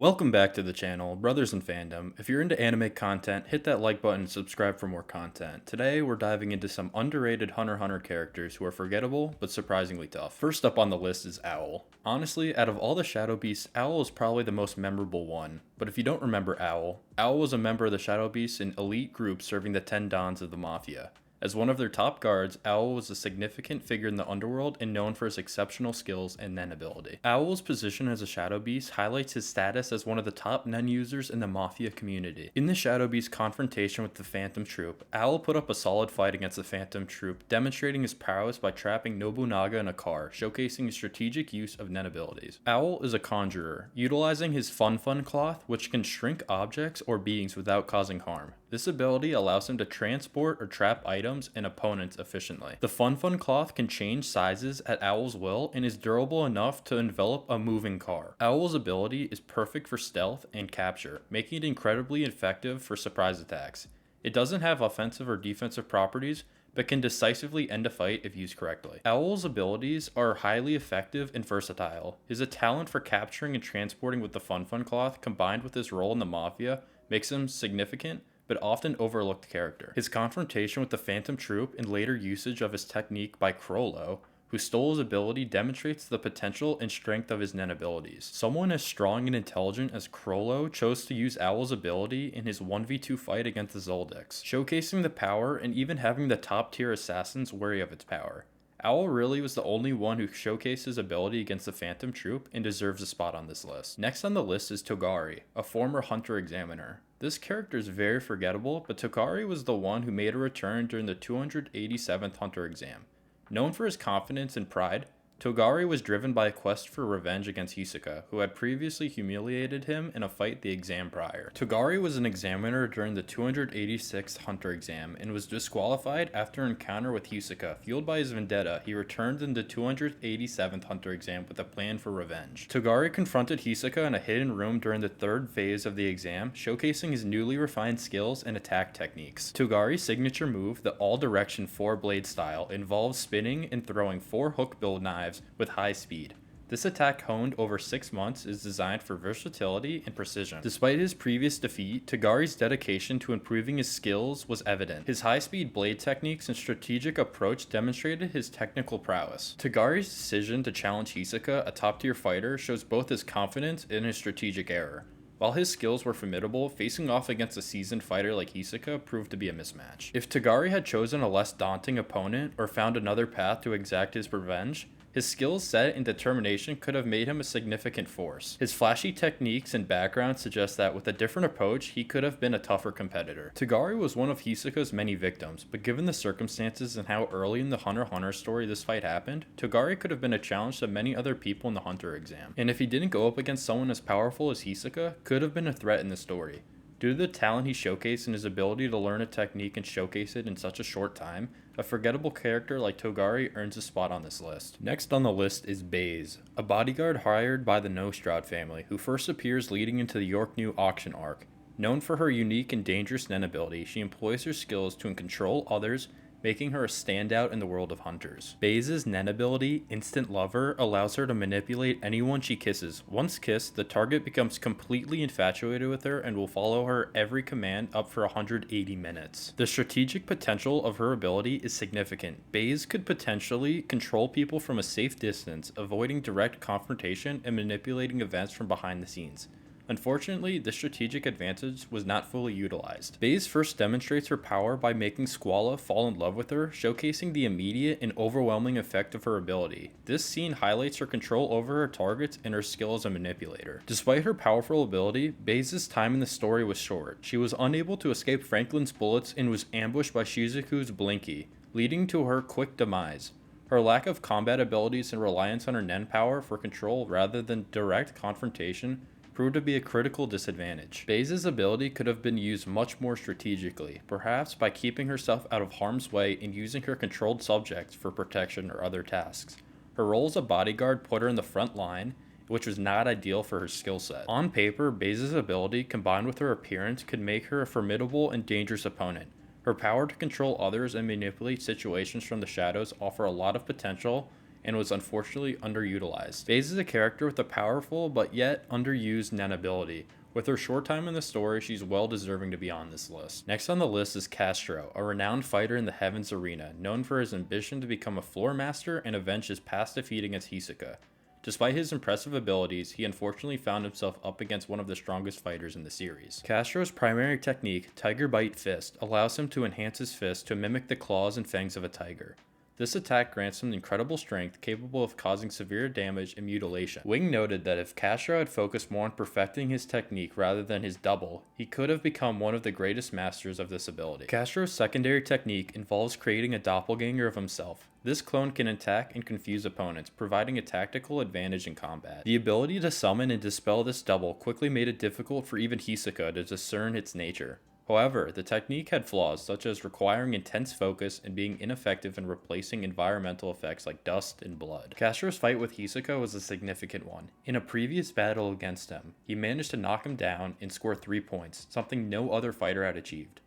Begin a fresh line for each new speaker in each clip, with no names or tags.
Welcome back to the channel, brothers in fandom. If you're into anime content, hit that like button and subscribe for more content. Today, we're diving into some underrated Hunter x Hunter characters who are forgettable, but surprisingly tough. First up on the list is Owl. Honestly, out of all the Shadow Beasts, Owl is probably the most memorable one. But if you don't remember Owl, Owl was a member of the Shadow Beasts, an elite group serving the 10 Dons of the Mafia. As one of their top guards, Owl was a significant figure in the underworld and known for his exceptional skills and Nen ability. Owl's position as a Shadow Beast highlights his status as one of the top Nen users in the Mafia community. In the Shadow Beast confrontation with the Phantom Troop, Owl put up a solid fight against the Phantom Troop, demonstrating his prowess by trapping Nobunaga in a car, showcasing his strategic use of Nen abilities. Owl is a conjurer, utilizing his Fun Cloth, which can shrink objects or beings without causing harm. This ability allows him to transport or trap items and opponents efficiently. The Fun Cloth can change sizes at Owl's will and is durable enough to envelop a moving car. Owl's ability is perfect for stealth and capture, making it incredibly effective for surprise attacks. It doesn't have offensive or defensive properties, but can decisively end a fight if used correctly. Owl's abilities are highly effective and versatile. His talent for capturing and transporting with the Fun Cloth, combined with his role in the Mafia, makes him significant but often overlooked character. His confrontation with the Phantom Troop and later usage of his technique by Crollo, who stole his ability, demonstrates the potential and strength of his Nen abilities. Someone as strong and intelligent as Crollo chose to use Owl's ability in his 1v2 fight against the Zoldycks, showcasing the power and even having the top tier assassins wary of its power. Owl really was the only one who showcased his ability against the Phantom Troop and deserves a spot on this list. Next on the list is Togari, a former Hunter Examiner. This character is very forgettable, but Togari was the one who made a return during the 287th Hunter exam. Known for his confidence and pride, Togari was driven by a quest for revenge against Hisoka, who had previously humiliated him in a fight the exam prior. Togari was an examiner during the 286th Hunter exam and was disqualified after an encounter with Hisoka. Fueled by his vendetta, he returned in the 287th Hunter exam with a plan for revenge. Togari confronted Hisoka in a hidden room during the third phase of the exam, showcasing his newly refined skills and attack techniques. Togari's signature move, the all-direction 4-blade style, involves spinning and throwing 4 hook-build knives with high speed. This attack, honed over 6 months, is designed for versatility and precision. Despite his previous defeat, Togari's dedication to improving his skills was evident. His high-speed blade techniques and strategic approach demonstrated his technical prowess. Togari's decision to challenge Hisoka, a top-tier fighter, shows both his confidence and his strategic error. While his skills were formidable, facing off against a seasoned fighter like Hisoka proved to be a mismatch. If Togari had chosen a less daunting opponent or found another path to exact his revenge, his skill set and determination could have made him a significant force. His flashy techniques and background suggest that with a different approach, he could have been a tougher competitor. Togari was one of Hisoka's many victims, but given the circumstances and how early in the Hunter x Hunter story this fight happened, Togari could have been a challenge to many other people in the Hunter exam. And if he didn't go up against someone as powerful as Hisoka, could have been a threat in the story. Due to the talent he showcased and his ability to learn a technique and showcase it in such a short time, a forgettable character like Togari earns a spot on this list. Next on the list is Baze, a bodyguard hired by the Nostrad family, who first appears leading into the York New auction arc. Known for her unique and dangerous Nen ability, she employs her skills to control others, making her a standout in the world of hunters. Baze's Nen ability, Instant Lover, allows her to manipulate anyone she kisses. Once kissed, the target becomes completely infatuated with her and will follow her every command up for 180 minutes. The strategic potential of her ability is significant. Baze could potentially control people from a safe distance, avoiding direct confrontation and manipulating events from behind the scenes. Unfortunately, this strategic advantage was not fully utilized. Baze first demonstrates her power by making Squalla fall in love with her, showcasing the immediate and overwhelming effect of her ability. This scene highlights her control over her targets and her skill as a manipulator. Despite her powerful ability, Baze's time in the story was short. She was unable to escape Franklin's bullets and was ambushed by Shizuku's Blinky, leading to her quick demise. Her lack of combat abilities and reliance on her Nen power for control rather than direct confrontation proved to be a critical disadvantage. Baze's ability could have been used much more strategically, perhaps by keeping herself out of harm's way and using her controlled subjects for protection or other tasks. Her role as a bodyguard put her in the front line, which was not ideal for her skill set. On paper, Baze's ability combined with her appearance could make her a formidable and dangerous opponent. Her power to control others and manipulate situations from the shadows offer a lot of potential, and was unfortunately underutilized. Phase is a character with a powerful but yet underused Nen ability. With her short time in the story, she's well deserving to be on this list. Next on the list is Castro, a renowned fighter in the Heavens Arena, known for his ambition to become a floor master and avenge his past defeat against Hisoka. Despite his impressive abilities, he unfortunately found himself up against one of the strongest fighters in the series. Castro's primary technique, Tiger Bite Fist, allows him to enhance his fist to mimic the claws and fangs of a tiger. This attack grants him incredible strength, capable of causing severe damage and mutilation. Wing noted that if Castro had focused more on perfecting his technique rather than his double, he could have become one of the greatest masters of this ability. Castro's secondary technique involves creating a doppelganger of himself. This clone can attack and confuse opponents, providing a tactical advantage in combat. The ability to summon and dispel this double quickly made it difficult for even Hisoka to discern its nature. However, the technique had flaws such as requiring intense focus and being ineffective in replacing environmental effects like dust and blood. Castro's fight with Hisoka was a significant one. In a previous battle against him, he managed to knock him down and score 3 points, something no other fighter had achieved.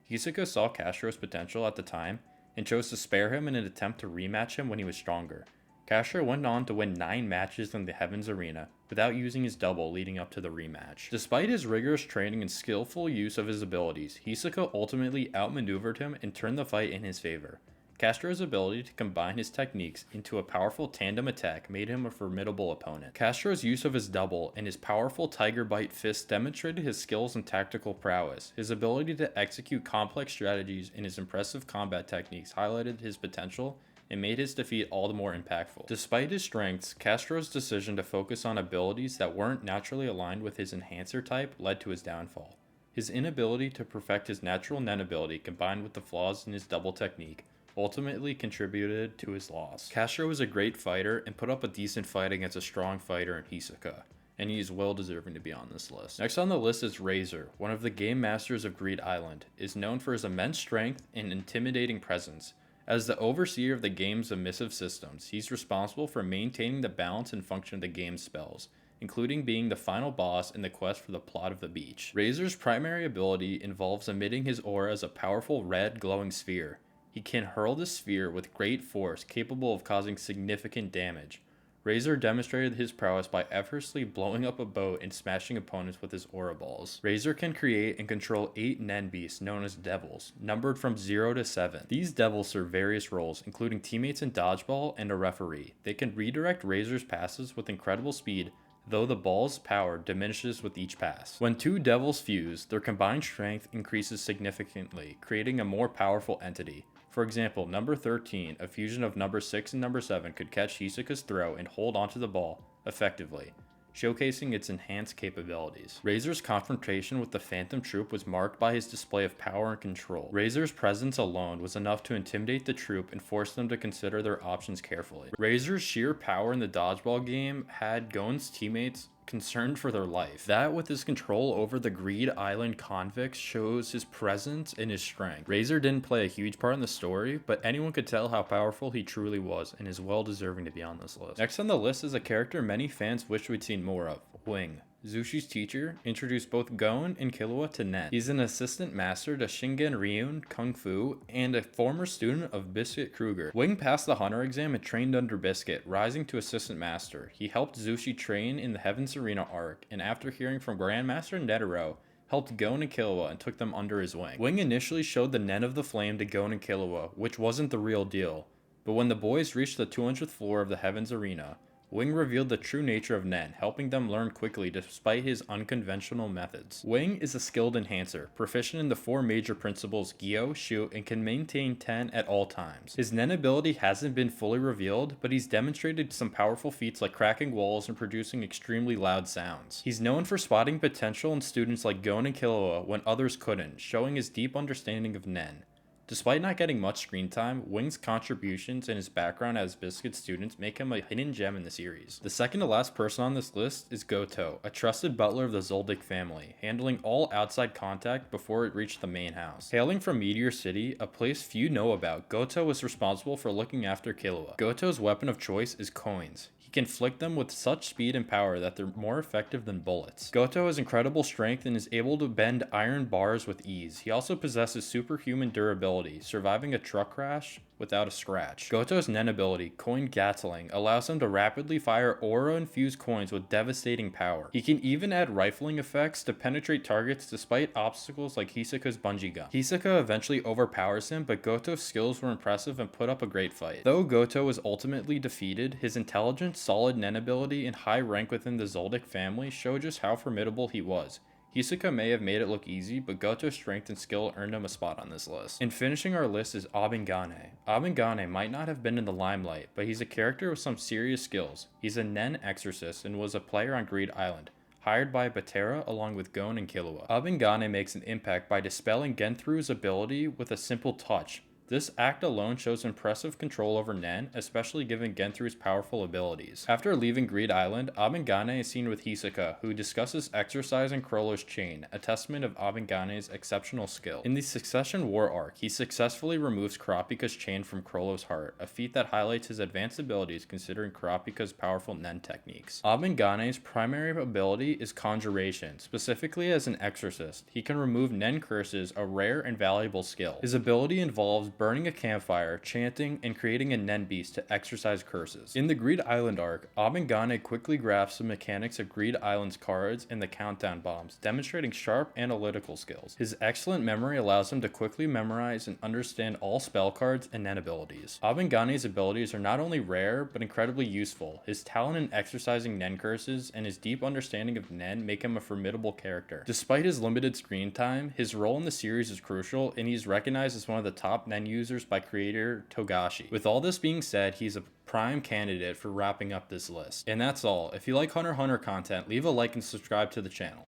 Hisoka saw Castro's potential at the time and chose to spare him in an attempt to rematch him when he was stronger. Castro went on to win 9 matches in the Heavens Arena without using his double leading up to the rematch. Despite his rigorous training and skillful use of his abilities, Hisoka ultimately outmaneuvered him and turned the fight in his favor. Castro's ability to combine his techniques into a powerful tandem attack made him a formidable opponent. Castro's use of his double and his powerful Tiger Bite Fist demonstrated his skills and tactical prowess. His ability to execute complex strategies and his impressive combat techniques highlighted his potential and made his defeat all the more impactful. Despite his strengths, Castro's decision to focus on abilities that weren't naturally aligned with his enhancer type led to his downfall. His inability to perfect his natural Nen ability combined with the flaws in his double technique ultimately contributed to his loss. Castro was a great fighter and put up a decent fight against a strong fighter in Hisoka, and he is well deserving to be on this list. Next on the list is Razor, one of the game masters of Greed Island, is known for his immense strength and intimidating presence. As the overseer of the game's emissive systems, he's responsible for maintaining the balance and function of the game's spells, including being the final boss in the quest for the plot of the beach. Razor's primary ability involves emitting his aura as a powerful red glowing sphere. He can hurl this sphere with great force, capable of causing significant damage. Razor demonstrated his prowess by effortlessly blowing up a boat and smashing opponents with his aura balls. Razor can create and control 8 Nen beasts known as devils, numbered from 0 to 7. These devils serve various roles, including teammates in dodgeball and a referee. They can redirect Razor's passes with incredible speed, though the ball's power diminishes with each pass. When 2 devils fuse, their combined strength increases significantly, creating a more powerful entity. For example, number 13, a fusion of number 6 and number 7, could catch Hisoka's throw and hold onto the ball effectively, showcasing its enhanced capabilities. Razor's confrontation with the Phantom Troop was marked by his display of power and control. Razor's presence alone was enough to intimidate the troop and force them to consider their options carefully. Razor's sheer power in the dodgeball game had Gon's teammates concerned for their life. That, with his control over the Greed Island convicts, shows his presence and his strength. Razor didn't play a huge part in the story, but anyone could tell how powerful he truly was and is well deserving to be on this list. Next on the list is a character many fans wish we'd seen more of, Wing. Zushi's teacher introduced both Gon and Killua to Nen. He's an assistant master to Shingen Ryun Kung Fu and a former student of Biscuit Kruger. Wing passed the Hunter exam and trained under Biscuit, rising to assistant master. He helped Zushi train in the Heavens Arena arc, and after hearing from Grandmaster Netero, helped Gon and Killua and took them under his wing. Wing initially showed the Nen of the Flame to Gon and Killua, which wasn't the real deal. But when the boys reached the 200th floor of the Heavens Arena, Wing revealed the true nature of Nen, helping them learn quickly despite his unconventional methods. Wing is a skilled enhancer, proficient in the 4 major principles Gyo, Shoot, and can maintain 10 at all times. His Nen ability hasn't been fully revealed, but he's demonstrated some powerful feats like cracking walls and producing extremely loud sounds. He's known for spotting potential in students like Gon and Killua when others couldn't, showing his deep understanding of Nen. Despite not getting much screen time, Wing's contributions and his background as Biscuit students make him a hidden gem in the series. The second to last person on this list is Goto, a trusted butler of the Zoldyck family, handling all outside contact before it reached the main house. Hailing from Meteor City, a place few know about, Goto was responsible for looking after Killua. Goto's weapon of choice is coins. He can flick them with such speed and power that they're more effective than bullets. Goto has incredible strength and is able to bend iron bars with ease. He also possesses superhuman durability, surviving a truck crash without a scratch. Goto's Nen ability, Coin Gatling, allows him to rapidly fire aura-infused coins with devastating power. He can even add rifling effects to penetrate targets despite obstacles like Hisoka's bungee gun. Hisoka eventually overpowers him, but Goto's skills were impressive and put up a great fight. Though Goto was ultimately defeated, his intelligence, solid Nen ability, and high rank within the Zoldyck family show just how formidable he was. Hisoka may have made it look easy, but Goto's strength and skill earned him a spot on this list. And finishing our list is Aing Gan. Aing Gan might not have been in the limelight, but he's a character with some serious skills. He's a Nen exorcist and was a player on Greed Island, hired by Batera along with Gon and Killua. Aing Gan makes an impact by dispelling Genthru's ability with a simple touch. This act alone shows impressive control over Nen, especially given Genthru's powerful abilities. After leaving Greed Island, Aing Gan is seen with Hisoka, who discusses exercising Chrollo's chain, a testament of Aing Gan's exceptional skill. In the Succession War arc, he successfully removes Kurapika's chain from Chrollo's heart, a feat that highlights his advanced abilities considering Kurapika's powerful Nen techniques. Aing Gan's primary ability is Conjuration, specifically as an exorcist. He can remove Nen curses, a rare and valuable skill. His ability involves burning a campfire, chanting, and creating a Nen beast to exorcise curses. In the Greed Island arc, Aing Gan quickly grasps the mechanics of Greed Island's cards and the countdown bombs, demonstrating sharp analytical skills. His excellent memory allows him to quickly memorize and understand all spell cards and Nen abilities. Aing Gan's abilities are not only rare, but incredibly useful. His talent in exercising Nen curses and his deep understanding of Nen make him a formidable character. Despite his limited screen time, his role in the series is crucial, and he's recognized as one of the top Nen users by creator Togashi. With all this being said, he's a prime candidate for wrapping up this list. And that's all. If you like Hunter x Hunter content, leave a like and subscribe to the channel.